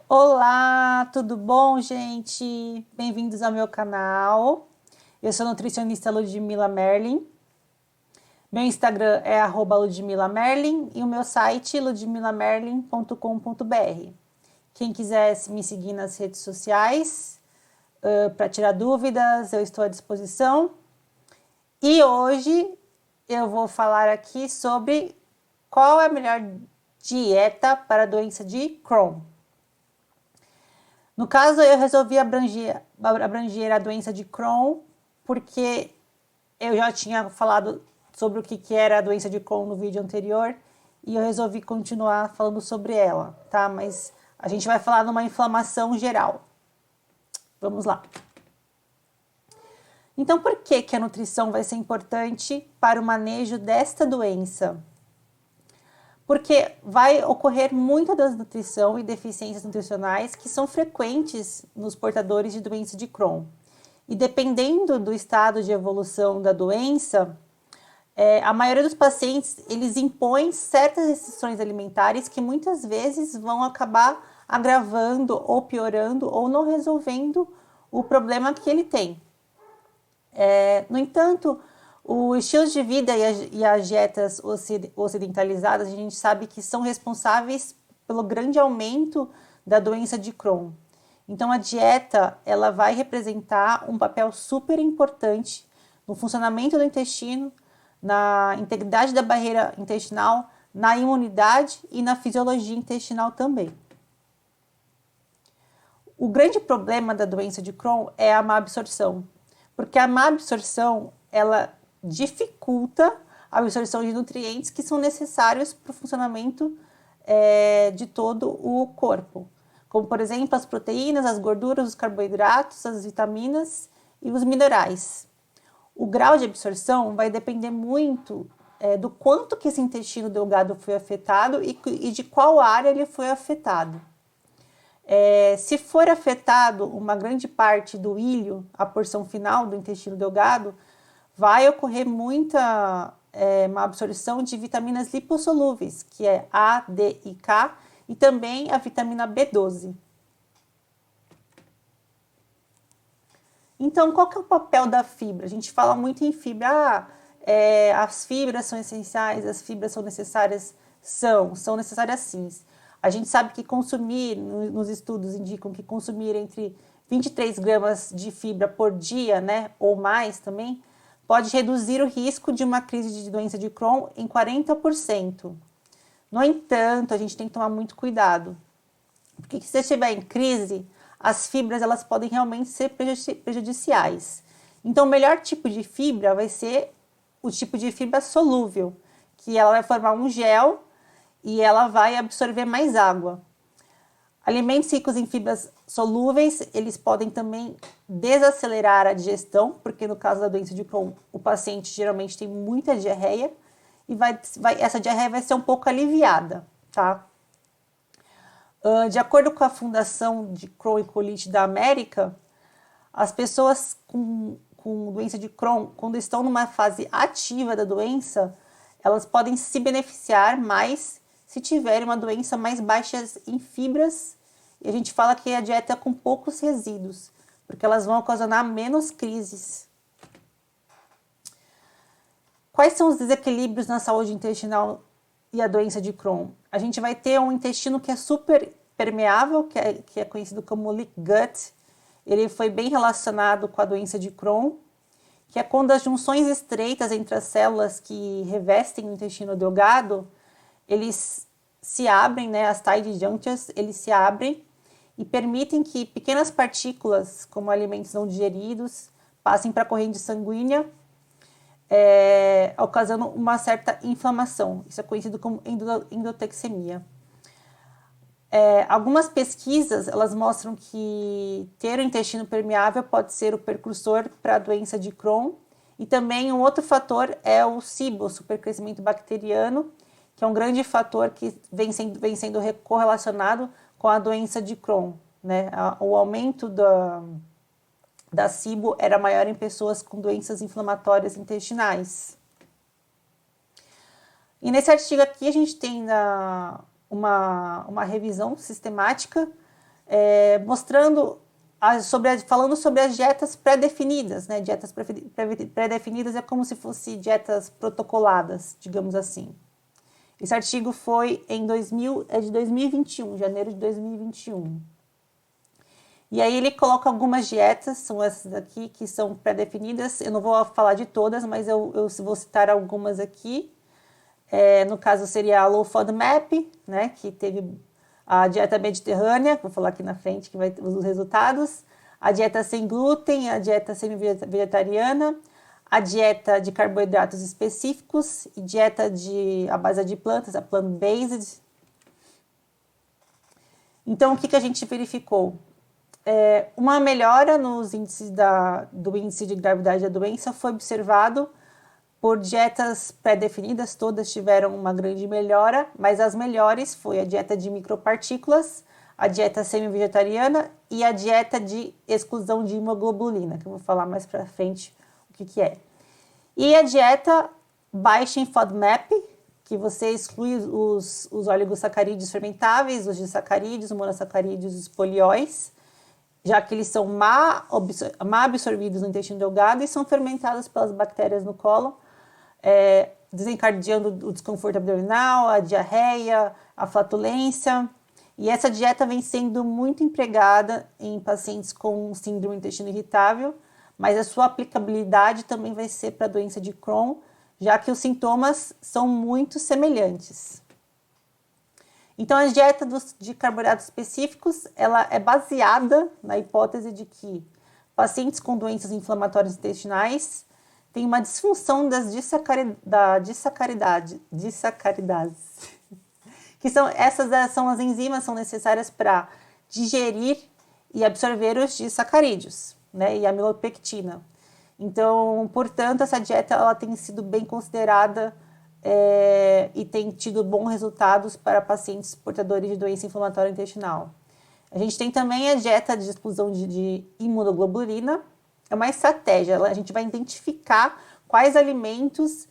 Olá, tudo bom, gente? Bem-vindos ao meu canal. Eu sou a nutricionista Ludmila Merlin. Meu Instagram é @ludmilamerlin e o meu site ludmilamerlin.com.br. Quem quiser me seguir nas redes sociais para tirar dúvidas, eu estou à disposição. E hoje eu vou falar aqui sobre qual é a melhor dieta para a doença de Crohn. No caso, eu resolvi abranger a doença de Crohn porque eu já tinha falado sobre o que era a doença de Crohn no vídeo anterior e eu resolvi continuar falando sobre ela, tá? Mas a gente vai falar numa inflamação geral. Vamos lá. Então, por que a nutrição vai ser importante para o manejo desta doença? Porque vai ocorrer muita desnutrição e deficiências nutricionais que são frequentes nos portadores de doença de Crohn. E dependendo do estado de evolução da doença, a maioria dos pacientes, eles impõem certas restrições alimentares que muitas vezes vão acabar agravando ou piorando ou não resolvendo o problema que ele tem. No entanto, o estilo de vida e as dietas ocidentalizadas, a gente sabe que são responsáveis pelo grande aumento da doença de Crohn. Então, a dieta, ela vai representar um papel super importante no funcionamento do intestino, na integridade da barreira intestinal, na imunidade e na fisiologia intestinal também. O grande problema da doença de Crohn é a má absorção, porque a má absorção, ela dificulta a absorção de nutrientes que são necessários para o funcionamento de todo o corpo, como por exemplo as proteínas, as gorduras, os carboidratos, as vitaminas e os minerais. O grau de absorção vai depender muito do quanto que esse intestino delgado foi afetado e de qual área ele foi afetado. Se for afetado uma grande parte do ilho, a porção final do intestino delgado, vai ocorrer muita má absorção de vitaminas lipossolúveis, que é A, D e K, e também a vitamina B12. Então, qual que é o papel da fibra? A gente fala muito em fibra, as fibras são essenciais, as fibras são necessárias, são necessárias sim. A gente sabe que consumir, nos estudos indicam que consumir entre 23 gramas de fibra por dia, né, ou mais também, pode reduzir o risco de uma crise de doença de Crohn em 40%. No entanto, a gente tem que tomar muito cuidado, porque se você estiver em crise, as fibras elas podem realmente ser prejudiciais. Então, o melhor tipo de fibra vai ser o tipo de fibra solúvel, que ela vai formar um gel e ela vai absorver mais água. Alimentos ricos em fibras solúveis, eles podem também desacelerar a digestão, porque no caso da doença de Crohn, o paciente geralmente tem muita diarreia e essa diarreia vai ser um pouco aliviada, tá? De acordo com a Fundação de Crohn e Colite da América, as pessoas com doença de Crohn, quando estão numa fase ativa da doença, elas podem se beneficiar mais se tiverem uma doença mais baixa em fibras, e a gente fala que a dieta é com poucos resíduos, porque elas vão ocasionar menos crises. Quais são os desequilíbrios na saúde intestinal e a doença de Crohn? A gente vai ter um intestino que é super permeável, que é conhecido como leak gut. Ele foi bem relacionado com a doença de Crohn, que é quando as junções estreitas entre as células que revestem o intestino delgado, eles se abrem, né, as tight junctures, eles se abrem e permitem que pequenas partículas, como alimentos não digeridos, passem para a corrente sanguínea, ocasionando uma certa inflamação. Isso é conhecido como endotoxemia. Algumas pesquisas elas mostram que ter o intestino permeável pode ser o precursor para a doença de Crohn. E também um outro fator é o SIBO, supercrescimento bacteriano, que é um grande fator que vem sendo correlacionado com a doença de Crohn, né? O aumento da SIBO era maior em pessoas com doenças inflamatórias intestinais. E nesse artigo aqui a gente tem uma revisão sistemática mostrando, falando sobre as dietas pré-definidas, né? Dietas pré-definidas é como se fossem dietas protocoladas, digamos assim. Esse artigo foi de 2021, janeiro de 2021. E aí ele coloca algumas dietas, são essas aqui que são pré-definidas. Eu não vou falar de todas, mas eu vou citar algumas aqui. No caso seria a Low FODMAP, né, que teve a dieta mediterrânea, vou falar aqui na frente que vai ter os resultados, a dieta sem glúten, a dieta semi-vegetariana, a dieta de carboidratos específicos e dieta à base de plantas, a plant-based. Então, o que a gente verificou? Uma melhora nos índices do índice de gravidade da doença foi observado por dietas pré-definidas, todas tiveram uma grande melhora, mas as melhores foi a dieta de micropartículas, a dieta semi-vegetariana e a dieta de exclusão de hemoglobulina, que eu vou falar mais para frente o que é. E a dieta baixa em FODMAP, que você exclui os oligosacarídeos fermentáveis, os disacarídeos, os monossacarídeos e os polióis, já que eles são má absorvidos no intestino delgado e são fermentados pelas bactérias no cólon, desencadeando o desconforto abdominal, a diarreia, a flatulência. E essa dieta vem sendo muito empregada em pacientes com síndrome do intestino irritável, mas a sua aplicabilidade também vai ser para a doença de Crohn, já que os sintomas são muito semelhantes. Então, a dieta de carboidratos específicos, ela é baseada na hipótese de que pacientes com doenças inflamatórias intestinais têm uma disfunção disacaridases, que essas são as enzimas são necessárias para digerir e absorver os disacarídeos, né, e a amilopectina. Então, portanto, essa dieta ela tem sido bem considerada e tem tido bons resultados para pacientes portadores de doença inflamatória intestinal. A gente tem também a dieta de exclusão de imunoglobulina. É uma estratégia, a gente vai identificar quais alimentos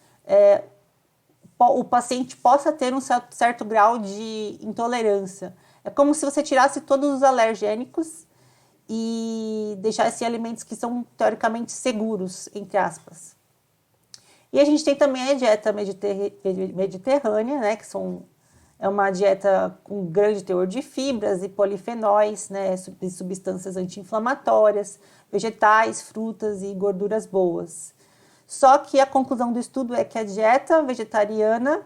o paciente possa ter um certo grau de intolerância. É como se você tirasse todos os alergênicos e deixasse alimentos que são teoricamente seguros, entre aspas. E a gente tem também a dieta mediterrânea, né, que é uma dieta com grande teor de fibras e polifenóis, né, de substâncias anti-inflamatórias, vegetais, frutas e gorduras boas. Só que a conclusão do estudo é que a dieta vegetariana,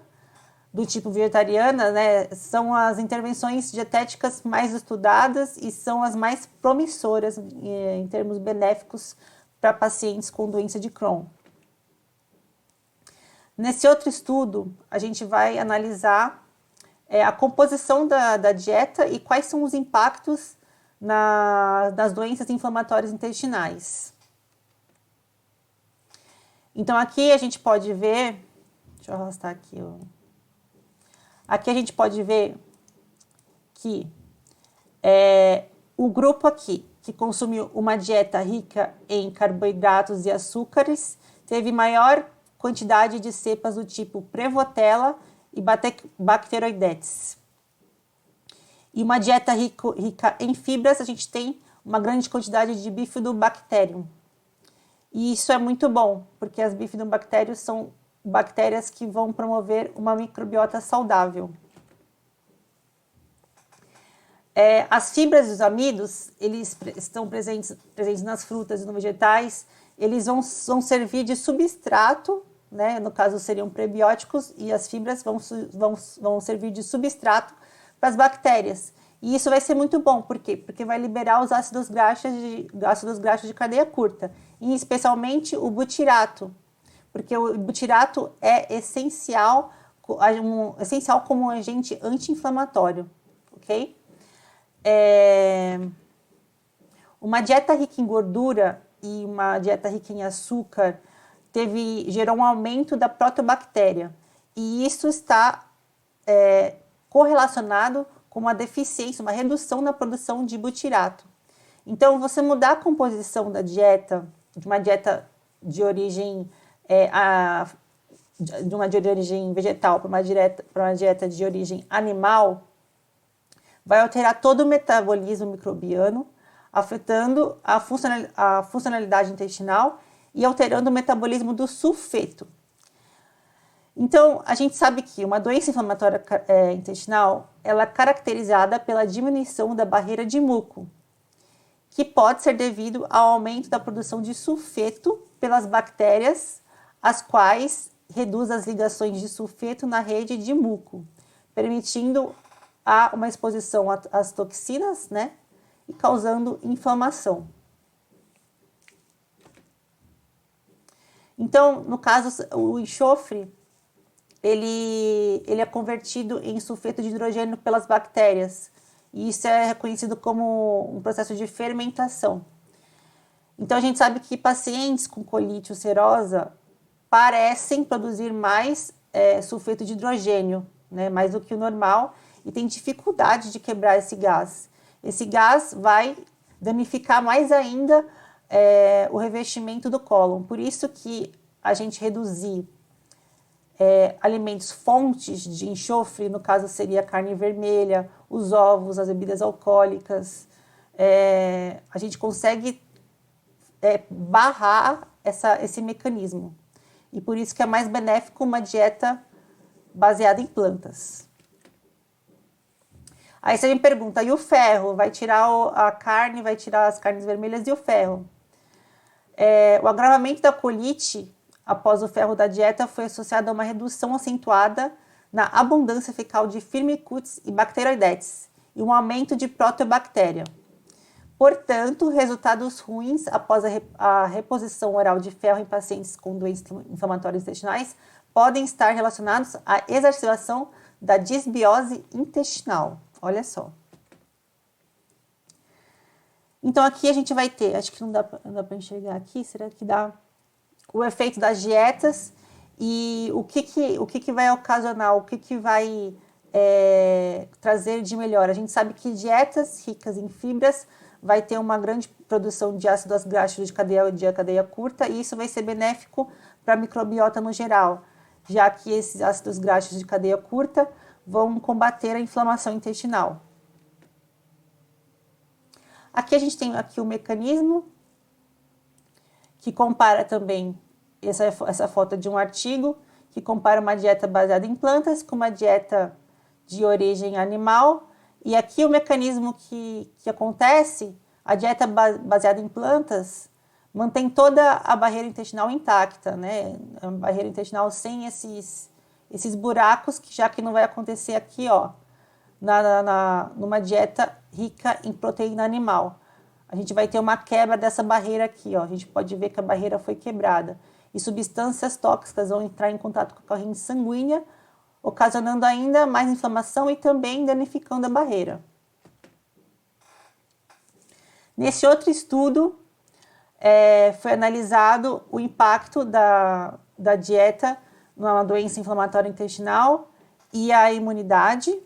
do tipo vegetariana, né, são as intervenções dietéticas mais estudadas e são as mais promissoras em termos benéficos para pacientes com doença de Crohn. Nesse outro estudo, a gente vai analisar a composição da dieta e quais são os impactos das doenças inflamatórias intestinais. Então, aqui a gente pode ver... Deixa eu arrastar aqui. Aqui a gente pode ver que o grupo aqui, que consumiu uma dieta rica em carboidratos e açúcares, teve maior quantidade de cepas do tipo Prevotella e Bacteroidetes. E uma dieta rica em fibras, a gente tem uma grande quantidade de Bifidobacterium. E isso é muito bom, porque as Bifidobacterium são bactérias que vão promover uma microbiota saudável. As fibras e os amidos, eles estão presentes nas frutas e nos vegetais, eles vão servir de substrato, né? No caso seriam prebióticos, e as fibras vão servir de substrato para as bactérias. E isso vai ser muito bom, por quê? Porque vai liberar os ácidos graxos de cadeia curta, e especialmente o butirato, porque o butirato é essencial como um agente anti-inflamatório, ok? Uma dieta rica em gordura e uma dieta rica em açúcar gerou um aumento da protobactéria, e isso está correlacionado com uma deficiência, uma redução na produção de butirato. Então, você mudar a composição da dieta, de uma dieta de origem, de uma de origem vegetal para uma dieta de origem animal, vai alterar todo o metabolismo microbiano, afetando a funcionalidade intestinal e alterando o metabolismo do sulfeto. Então, a gente sabe que uma doença inflamatória intestinal, ela é caracterizada pela diminuição da barreira de muco, que pode ser devido ao aumento da produção de sulfeto pelas bactérias, as quais reduz as ligações de sulfeto na rede de muco, permitindo uma exposição às toxinas, né, e causando inflamação. Então, no caso, o enxofre, ele é convertido em sulfeto de hidrogênio pelas bactérias, e isso é reconhecido como um processo de fermentação. Então, a gente sabe que pacientes com colite ulcerosa parecem produzir mais sulfeto de hidrogênio, né, mais do que o normal, e tem dificuldade de quebrar esse gás. Esse gás vai danificar mais ainda o revestimento do cólon. Por isso que a gente reduzir alimentos fontes de enxofre, no caso seria a carne vermelha, os ovos, as bebidas alcoólicas, a gente consegue barrar esse mecanismo. E por isso que é mais benéfico uma dieta baseada em plantas. Aí você me pergunta, e o ferro? Vai tirar a carne, vai tirar as carnes vermelhas e o ferro? O agravamento da colite após o ferro da dieta foi associado a uma redução acentuada na abundância fecal de Firmicutes e Bacteroidetes e um aumento de proteobactéria. Portanto, resultados ruins após a reposição oral de ferro em pacientes com doenças inflamatórias intestinais podem estar relacionados à exacerbação da disbiose intestinal. Olha só. Então, aqui a gente vai ter, acho que não dá para enxergar aqui, será que dá? O efeito das dietas e o que vai ocasionar, o que vai trazer de melhor. A gente sabe que dietas ricas em fibras vai ter uma grande produção de ácidos graxos de cadeia curta e isso vai ser benéfico para a microbiota no geral, já que esses ácidos graxos de cadeia curta vão combater a inflamação intestinal. Aqui a gente tem aqui o mecanismo que compara também, essa foto de um artigo, que compara uma dieta baseada em plantas com uma dieta de origem animal. E aqui o mecanismo que acontece, a dieta baseada em plantas mantém toda a barreira intestinal intacta, né? A barreira intestinal sem esses buracos, já que não vai acontecer aqui, ó, numa dieta rica em proteína animal. A gente vai ter uma quebra dessa barreira aqui, ó. A gente pode ver que a barreira foi quebrada. E substâncias tóxicas vão entrar em contato com a corrente sanguínea, ocasionando ainda mais inflamação e também danificando a barreira. Nesse outro estudo, foi analisado o impacto da dieta numa doença inflamatória intestinal e a imunidade.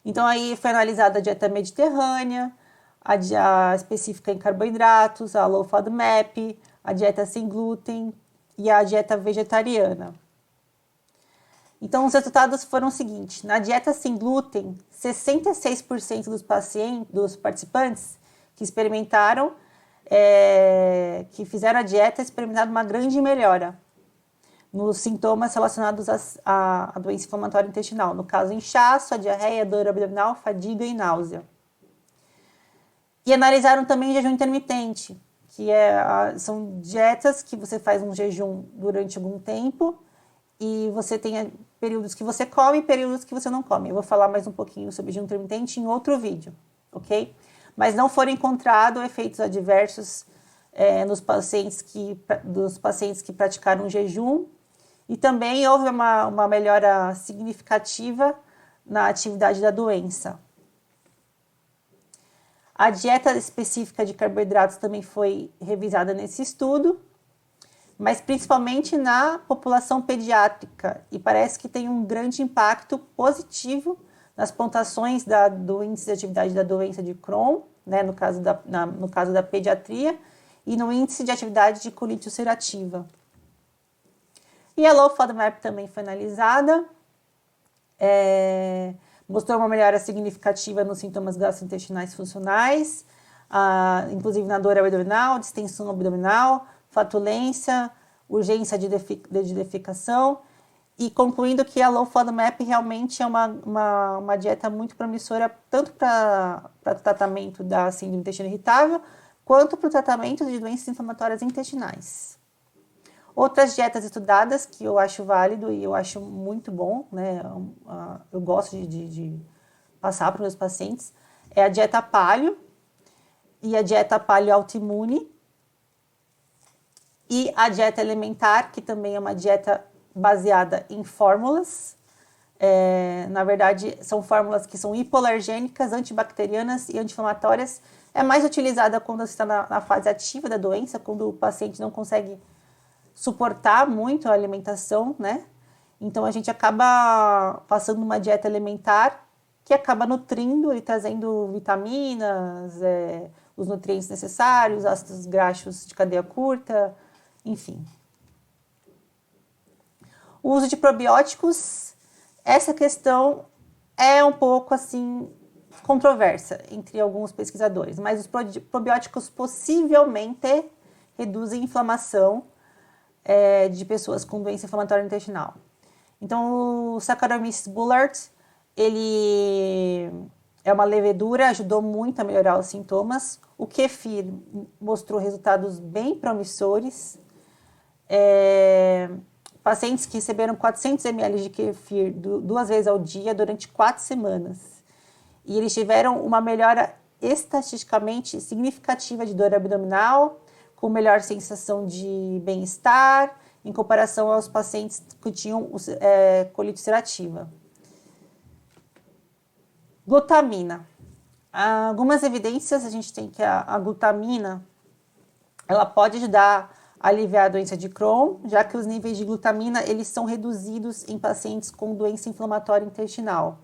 Então, aí foi analisada a dieta mediterrânea, a específica em carboidratos, a low FODMAP, a dieta sem glúten e a dieta vegetariana. Então, os resultados foram os seguintes. Na dieta sem glúten, 66% dos participantes que experimentaram, que fizeram a dieta, experimentaram uma grande melhora nos sintomas relacionados à doença inflamatória intestinal. No caso, inchaço, a diarreia, dor abdominal, fadiga e náusea. E analisaram também jejum intermitente, que são dietas que você faz um jejum durante algum tempo e você tem períodos que você come e períodos que você não come. Eu vou falar mais um pouquinho sobre jejum intermitente em outro vídeo, ok? Mas não foram encontrados efeitos adversos dos pacientes que praticaram jejum e também houve uma melhora significativa na atividade da doença. A dieta específica de carboidratos também foi revisada nesse estudo, mas principalmente na população pediátrica, e parece que tem um grande impacto positivo nas pontuações do índice de atividade da doença de Crohn né, no caso da pediatria, e no índice de atividade de colite ulcerativa. E a Low FODMAP também foi analisada, mostrou uma melhora significativa nos sintomas gastrointestinais funcionais, inclusive na dor abdominal, distensão abdominal, flatulência, urgência de defecação, e concluindo que a Low FODMAP realmente é uma dieta muito promissora, tanto para o tratamento da síndrome do intestino irritável, quanto para o tratamento de doenças inflamatórias intestinais. Outras dietas estudadas que eu acho válido e eu acho muito bom, né? Eu gosto de passar para os meus pacientes, é a dieta paleo e a dieta paleo autoimune e a dieta elementar, que também é uma dieta baseada em fórmulas. Na verdade, são fórmulas que são hipoalergênicas, antibacterianas e anti-inflamatórias. É mais utilizada quando você está na fase ativa da doença, quando o paciente não consegue suportar muito a alimentação, né? Então a gente acaba passando uma dieta alimentar que acaba nutrindo e trazendo vitaminas, os nutrientes necessários, ácidos graxos de cadeia curta, enfim. O uso de probióticos, essa questão é um pouco assim controversa entre alguns pesquisadores, mas os probióticos possivelmente reduzem inflamação de pessoas com doença inflamatória intestinal. Então, o Saccharomyces boulardii, ele é uma levedura, ajudou muito a melhorar os sintomas. O kefir mostrou resultados bem promissores. Pacientes que receberam 400 ml de kefir 2 vezes ao dia durante 4 semanas. E eles tiveram uma melhora estatisticamente significativa de dor abdominal, com melhor sensação de bem-estar, em comparação aos pacientes que tinham colite ulcerativa. Glutamina. Algumas evidências a gente tem que a glutamina ela pode ajudar a aliviar a doença de Crohn, já que os níveis de glutamina eles são reduzidos em pacientes com doença inflamatória intestinal.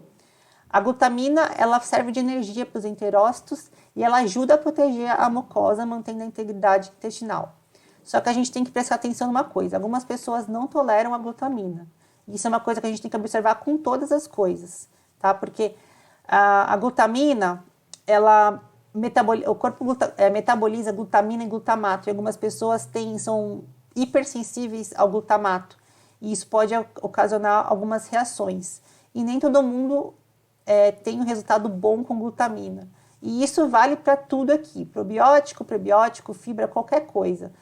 A glutamina ela serve de energia para os enterócitos e ela ajuda a proteger a mucosa, mantendo a integridade intestinal. Só que a gente tem que prestar atenção numa coisa: algumas pessoas não toleram a glutamina. Isso é uma coisa que a gente tem que observar com todas as coisas, tá? Porque a glutamina, o corpo metaboliza glutamina e glutamato, e algumas pessoas são hipersensíveis ao glutamato, e isso pode ocasionar algumas reações. E nem todo mundo tem um resultado bom com glutamina. E isso vale para tudo aqui: probiótico, prebiótico, fibra, qualquer coisa.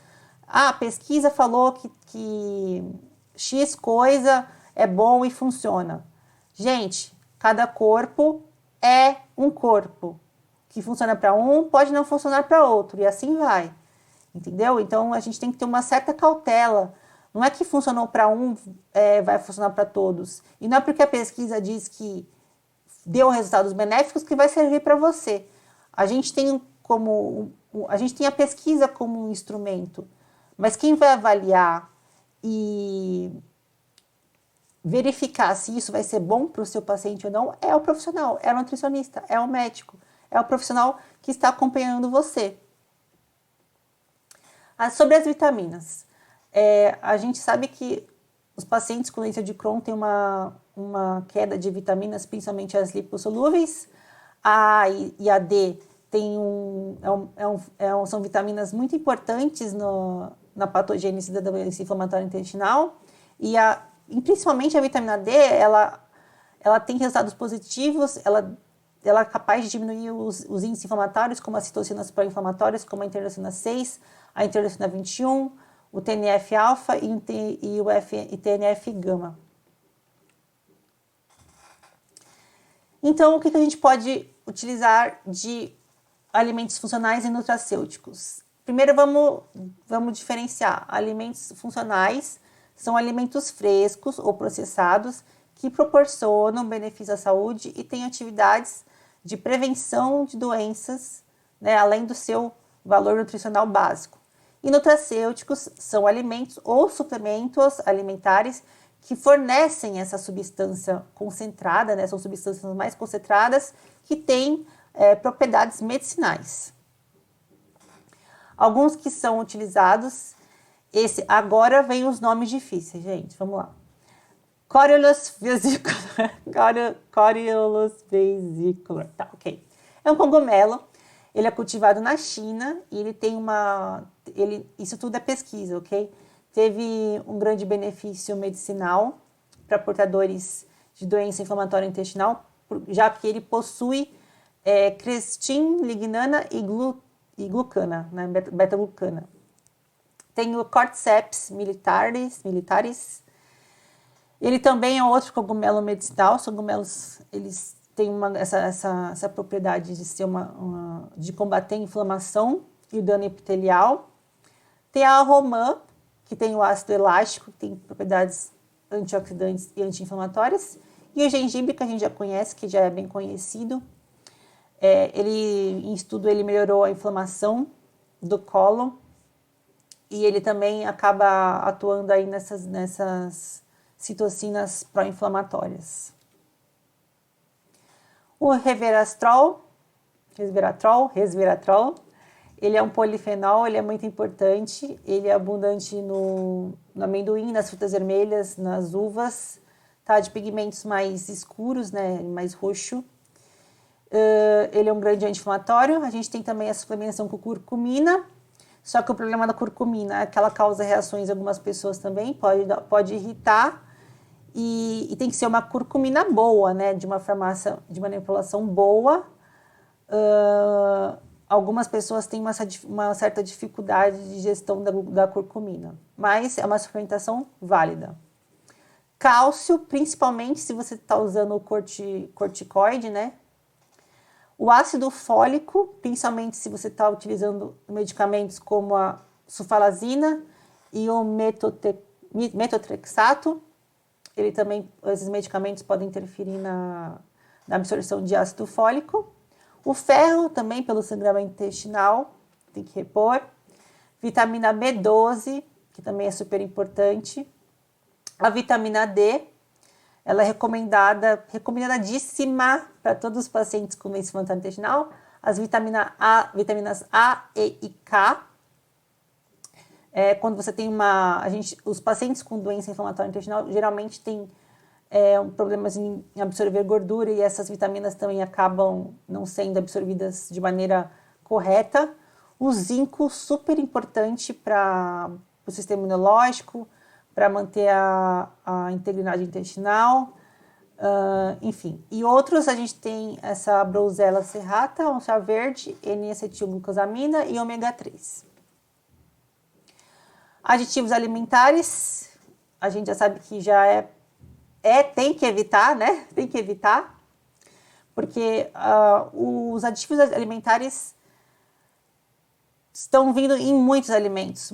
A pesquisa falou que X coisa é bom e funciona. Gente, cada corpo é um corpo. Que funciona para um pode não funcionar para outro, e assim vai. Entendeu? Então a gente tem que ter uma certa cautela. Não é que funcionou para um, vai funcionar para todos. E não é porque a pesquisa diz que deu resultados benéficos que vai servir para você. A gente tem a pesquisa como um instrumento, mas quem vai avaliar e verificar se isso vai ser bom para o seu paciente ou não é o profissional, é o nutricionista, é o médico, é o profissional que está acompanhando você. Sobre as vitaminas, a gente sabe que os pacientes com doença de Crohn têm uma queda de vitaminas, principalmente as lipossolúveis. A e a D são vitaminas muito importantes na patogênese da doença inflamatória intestinal. E principalmente a vitamina D, ela tem resultados positivos, ela é capaz de diminuir os índices inflamatórios, como as citocinas pró-inflamatórias, como a interleucina 6, a interleucina 21, o TNF-alfa e o TNF-gama. Então, o que a gente pode utilizar de alimentos funcionais e nutracêuticos? Primeiro, vamos diferenciar. Alimentos funcionais são alimentos frescos ou processados que proporcionam benefício à saúde e têm atividades de prevenção de doenças, né, além do seu valor nutricional básico. E nutracêuticos são alimentos ou suplementos alimentares que fornecem essa substância concentrada, né, são substâncias mais concentradas que têm propriedades medicinais. Alguns que são utilizados, agora vem os nomes difíceis, gente, vamos lá. Coriolus vesicular, Coriolus vesicular, tá, ok. É um cogumelo, ele é cultivado na China e ele tem isso tudo é pesquisa, ok? Teve um grande benefício medicinal para portadores de doença inflamatória intestinal, já que ele possui crestin, lignana e glucana, né, beta-glucana. Tem o Cordyceps militaris. Ele também é outro cogumelo medicinal. Os cogumelos, eles têm essa propriedade de ser de combater a inflamação e o dano epitelial. Tem a romã, que tem o ácido elástico, que tem propriedades antioxidantes e anti-inflamatórias. E o gengibre, que a gente já conhece, que já é bem conhecido. Em estudo, ele melhorou a inflamação do cólon. E ele também acaba atuando aí nessas citocinas pró-inflamatórias. O resveratrol, ele é um polifenol, ele é muito importante, ele é abundante no amendoim, nas frutas vermelhas, nas uvas, tá? De pigmentos mais escuros, né? Mais roxo. Ele é um grande anti-inflamatório. A gente tem também a suplementação com curcumina, só que o problema da curcumina é que ela causa reações em algumas pessoas também, pode irritar, e tem que ser uma curcumina boa, né? De uma farmácia de manipulação boa. Algumas pessoas têm uma certa dificuldade de gestão da curcumina, mas é uma suplementação válida. Cálcio, principalmente se você está usando o corticoide, né? O ácido fólico, principalmente se você está utilizando medicamentos como a sulfalazina e o metotrexato. Esses medicamentos podem interferir na absorção de ácido fólico. O ferro também, pelo sangramento intestinal, tem que repor. Vitamina B12, que também é super importante. A vitamina D, ela é recomendadíssima para todos os pacientes com doença inflamatória intestinal. As vitaminas A, E e K. Quando você tem os pacientes com doença inflamatória intestinal geralmente têm problemas em absorver gordura, e essas vitaminas também acabam não sendo absorvidas de maneira correta. O zinco, super importante para o sistema imunológico, para manter a integridade intestinal, enfim. E outros, a gente tem essa Browsella serrata, um chá verde, N-acetilglucosamina e ômega 3. Aditivos alimentares, a gente já sabe que já tem que evitar, né? Tem que evitar, porque os aditivos alimentares estão vindo em muitos alimentos,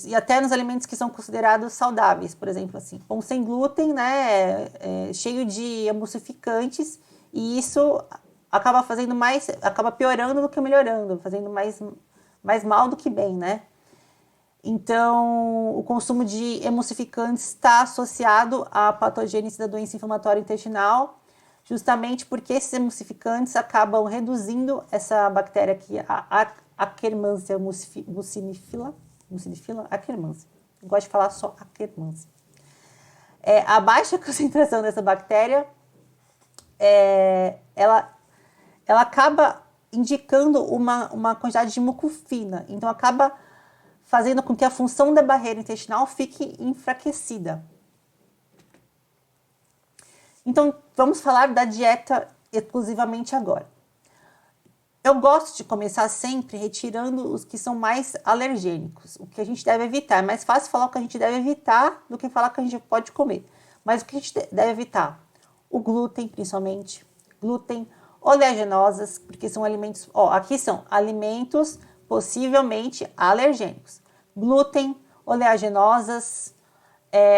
e até nos alimentos que são considerados saudáveis, por exemplo, assim, pão sem glúten, né, cheio de emulsificantes, e isso acaba piorando do que melhorando, fazendo mais mal do que bem, né? Então, o consumo de emulsificantes está associado à patogênese da doença inflamatória intestinal, justamente porque esses emulsificantes acabam reduzindo essa bactéria aqui, a Akkermansia mucinifila, Akkermansia. Eu gosto de falar só Akkermansia. A baixa concentração dessa bactéria, ela acaba indicando uma quantidade de mucofina, então acaba fazendo com que a função da barreira intestinal fique enfraquecida. Então, vamos falar da dieta exclusivamente agora. Eu gosto de começar sempre retirando os que são mais alergênicos, o que a gente deve evitar. É mais fácil falar o que a gente deve evitar do que falar o que a gente pode comer. Mas o que a gente deve evitar? O glúten, principalmente. Glúten, oleaginosas, porque são alimentos... aqui são alimentos possivelmente alergênicos. Glúten, oleaginosas,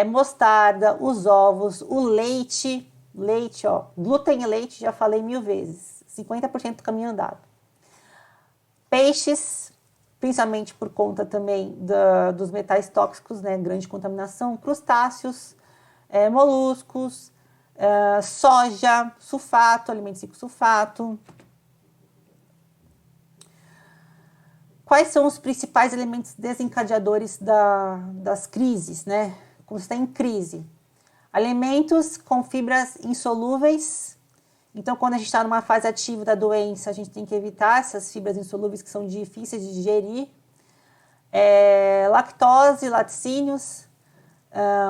mostarda, os ovos, o leite, glúten e leite, já falei 1000 vezes, 50% do caminho andado. Peixes, principalmente por conta também dos metais tóxicos, né, grande contaminação, crustáceos, moluscos, soja, sulfato, alimentos ricos em sulfato. quais são os principais elementos desencadeadores das crises, né? Quando você está em crise. Alimentos com fibras insolúveis. Então, quando a gente está numa fase ativa da doença, a gente tem que evitar essas fibras insolúveis que são difíceis de digerir. Lactose, laticínios,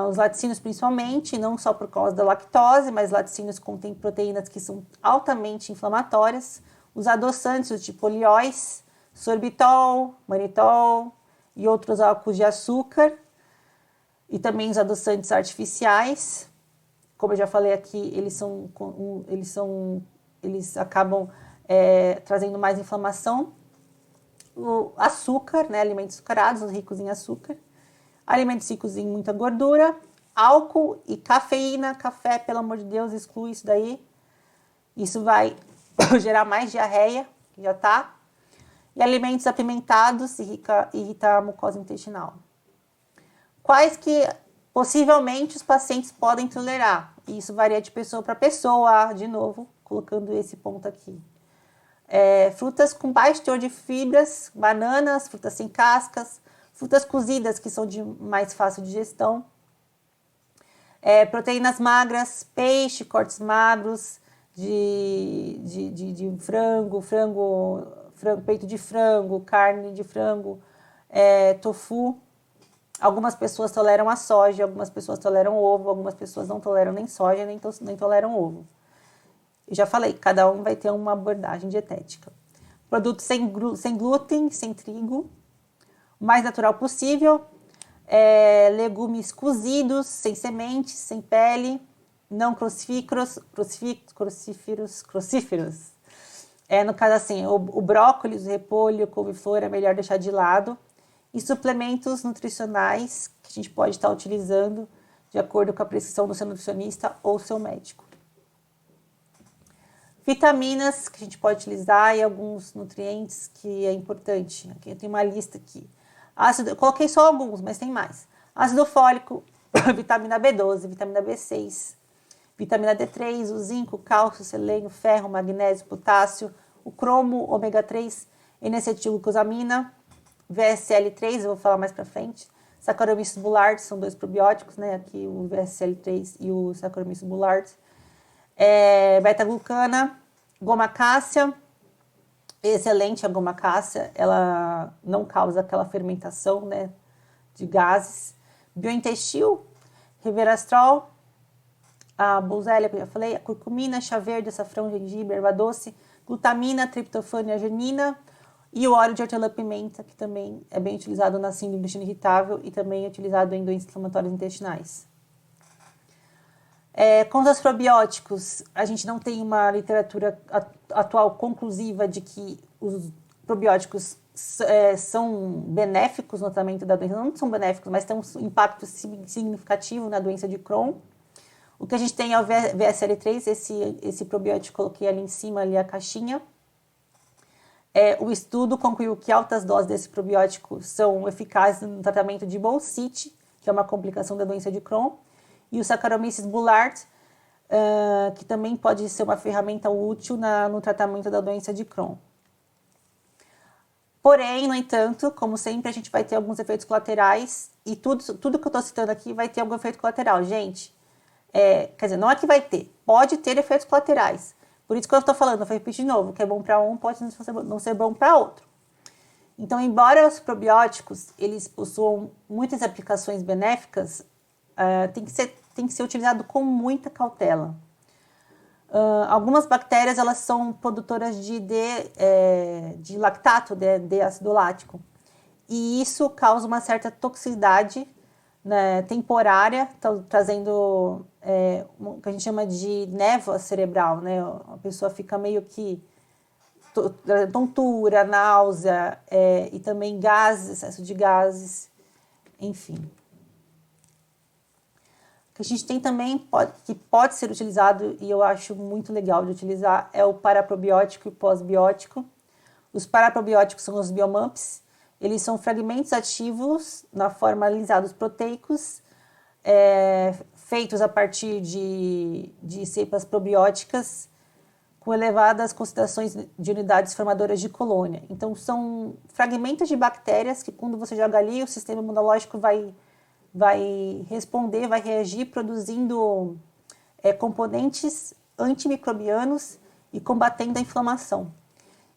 os laticínios principalmente, não só por causa da lactose, mas laticínios contêm proteínas que são altamente inflamatórias. Os adoçantes, os tipo polióis, sorbitol, manitol e outros álcools de açúcar. E também os adoçantes artificiais. Como eu já falei aqui, eles acabam trazendo mais inflamação. O açúcar, né, alimentos açucarados, ricos em açúcar. Alimentos ricos em muita gordura. Álcool e cafeína. Café, pelo amor de Deus, exclui isso daí. Isso vai gerar mais diarreia, que já tá. E alimentos apimentados irrita a mucosa intestinal. Quais que possivelmente os pacientes podem tolerar? E isso varia de pessoa para pessoa, de novo, colocando esse ponto aqui. Frutas com baixo teor de fibras, bananas, frutas sem cascas, frutas cozidas, que são de mais fácil digestão, proteínas magras, peixe, cortes magros, de frango, peito de frango, carne de frango, tofu. Algumas pessoas toleram a soja, algumas pessoas toleram ovo, algumas pessoas não toleram nem soja, nem toleram ovo. Eu já falei, cada um vai ter uma abordagem dietética. Produtos sem glúten, sem trigo, o mais natural possível. Legumes cozidos, sem sementes, sem pele, não crucíferos. No caso assim, o brócolis, o repolho, a couve-flor é melhor deixar de lado. E suplementos nutricionais que a gente pode estar utilizando de acordo com a prescrição do seu nutricionista ou seu médico. Vitaminas que a gente pode utilizar e alguns nutrientes que é importante. Aqui eu tenho uma lista aqui. Eu coloquei só alguns, mas tem mais. Ácido fólico, vitamina B12, vitamina B6, vitamina D3, o zinco, cálcio, selênio, ferro, magnésio, potássio, o cromo, ômega 3, N-acetilglucosamina, VSL3, eu vou falar mais pra frente. Saccharomyces boulardii, são 2 probióticos, né? Aqui o VSL3 e o Saccharomyces boulardii. Beta-glucana, goma cássia, excelente a goma cássia, ela não causa aquela fermentação, né, de gases. Biointestil, resveratrol, a boswellia que eu já falei, a curcumina, chá verde, açafrão, gengibre, erva doce, glutamina, triptofano e arginina, e o óleo de hortelã-pimenta, que também é bem utilizado na síndrome do intestino irritável e também é utilizado em doenças inflamatórias intestinais. Com os probióticos, a gente não tem uma literatura atual conclusiva de que os probióticos são benéficos no tratamento da doença. Não são benéficos, mas têm um impacto significativo na doença de Crohn. O que a gente tem é o VSL3, esse probiótico, coloquei ali em cima, ali a caixinha. O estudo concluiu que altas doses desse probiótico são eficazes no tratamento de bolsite, que é uma complicação da doença de Crohn, e o Saccharomyces boulardii, que também pode ser uma ferramenta útil no tratamento da doença de Crohn. Porém, no entanto, como sempre, a gente vai ter alguns efeitos colaterais, e tudo que eu estou citando aqui vai ter algum efeito colateral, gente. Quer dizer, não é que vai ter, pode ter efeitos colaterais. Por isso que eu estou falando, eu vou repetir de novo, o que é bom para um pode não ser bom para outro. Então, embora os probióticos eles possuam muitas aplicações benéficas, tem que ser utilizado com muita cautela. Algumas bactérias elas são produtoras de lactato, de ácido lático, e isso causa uma certa toxicidade, né, temporária, trazendo o que a gente chama de névoa cerebral, né? A pessoa fica meio que tontura, náusea, e também gases, excesso de gases, enfim. O que a gente tem também, que pode ser utilizado, e eu acho muito legal de utilizar, é o paraprobiótico e pós-biótico. Os paraprobióticos são os biomumps. Eles são fragmentos ativos na forma alisados proteicos, feitos a partir de cepas probióticas, com elevadas concentrações de unidades formadoras de colônia. Então, são fragmentos de bactérias que, quando você joga ali, o sistema imunológico vai responder, vai reagir, produzindo componentes antimicrobianos e combatendo a inflamação.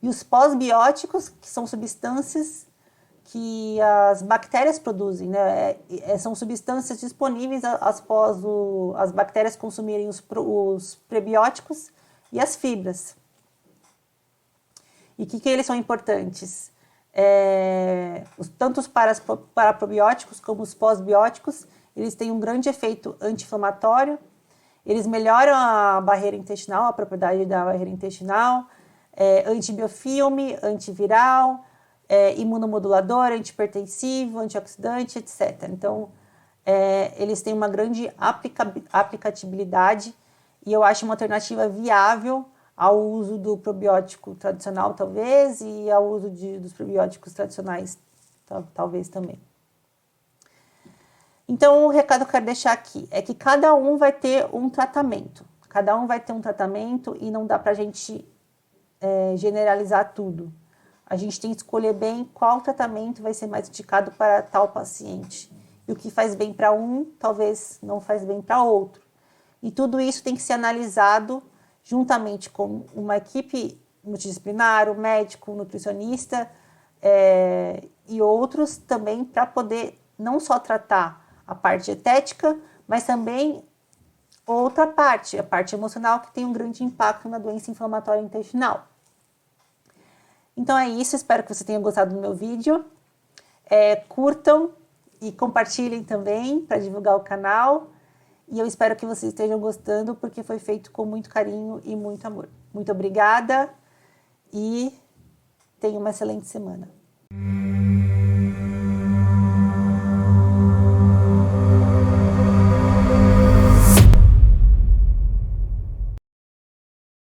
E os pós-bióticos, que são substâncias que as bactérias produzem, né? São substâncias disponíveis após as bactérias consumirem os prebióticos e as fibras. E que eles são importantes? Tanto os paraprobióticos como os pós-bióticos, eles têm um grande efeito anti-inflamatório, eles melhoram a barreira intestinal, a propriedade da barreira intestinal, antibiofilme, antiviral, imunomodulador, antihipertensivo, antioxidante, etc. Então, eles têm uma grande aplicabilidade e eu acho uma alternativa viável ao uso do probiótico tradicional, talvez, e ao uso dos probióticos tradicionais, talvez também. Então, o recado que eu quero deixar aqui é que cada um vai ter um tratamento. Cada um vai ter um tratamento e não dá para a gente generalizar tudo. A gente tem que escolher bem qual tratamento vai ser mais indicado para tal paciente. E o que faz bem para um, talvez não faz bem para outro. E tudo isso tem que ser analisado juntamente com uma equipe multidisciplinar, o médico, o nutricionista e outros também, para poder não só tratar a parte dietética, mas também outra parte, a parte emocional, que tem um grande impacto na doença inflamatória intestinal. Então é isso, espero que você tenha gostado do meu vídeo. Curtam e compartilhem também para divulgar o canal. E eu espero que vocês estejam gostando, porque foi feito com muito carinho e muito amor. Muito obrigada e tenham uma excelente semana.